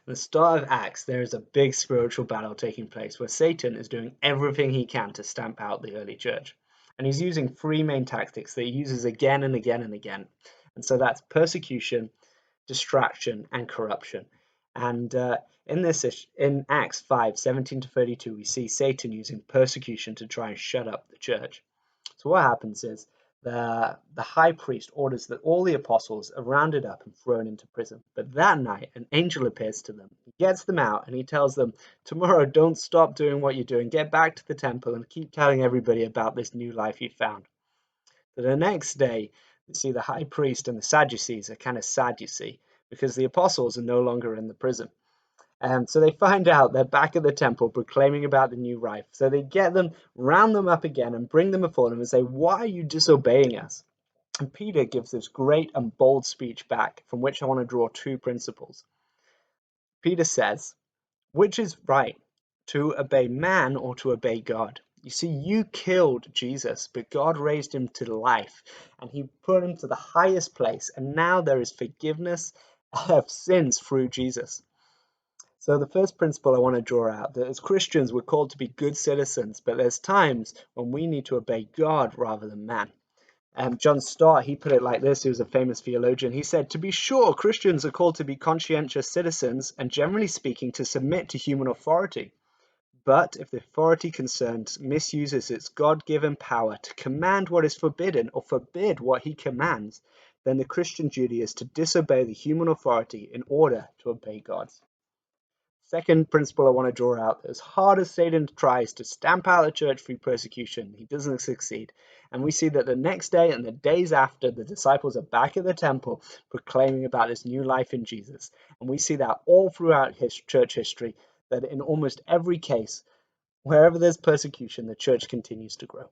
the start of Acts, there is a big spiritual battle taking place where Satan is doing everything he can to stamp out the early church. And he's using three main tactics that he uses again and again and again. And so that's persecution, distraction, and corruption. And in Acts 5:17-32, we see Satan using persecution to try and shut up the church. So what happens is the high priest orders that all the apostles are rounded up and thrown into prison. But that night, an angel appears to them. He gets them out and he tells them, tomorrow, don't stop doing what you're doing. Get back to the temple and keep telling everybody about this new life you found. So the next day, you see the high priest and the Sadducees are kind of sad, you see, because the apostles are no longer in the prison. And so they find out they're back at the temple proclaiming about the new life. So they get them, round them up again, and bring them before them and say, why are you disobeying us? And Peter gives this great and bold speech back, from which I want to draw two principles. Peter says, which is right, to obey man or to obey God? You see, you killed Jesus, but God raised him to life, and he put him to the highest place, and now there is forgiveness of sins through Jesus. So the first principle I want to draw out, that as Christians we're called to be good citizens, but there's times when we need to obey God rather than man. John Stott, he put it like this, he was a famous theologian. He said, to be sure, Christians are called to be conscientious citizens and generally speaking to submit to human authority. But if the authority concerned misuses its God-given power to command what is forbidden or forbid what he commands, then the Christian duty is to disobey the human authority in order to obey God's. Second principle I want to draw out, as hard as Satan tries to stamp out the church through persecution, he doesn't succeed. And we see that the next day and the days after, the disciples are back at the temple proclaiming about this new life in Jesus. And we see that all throughout church history, that in almost every case, wherever there's persecution, the church continues to grow.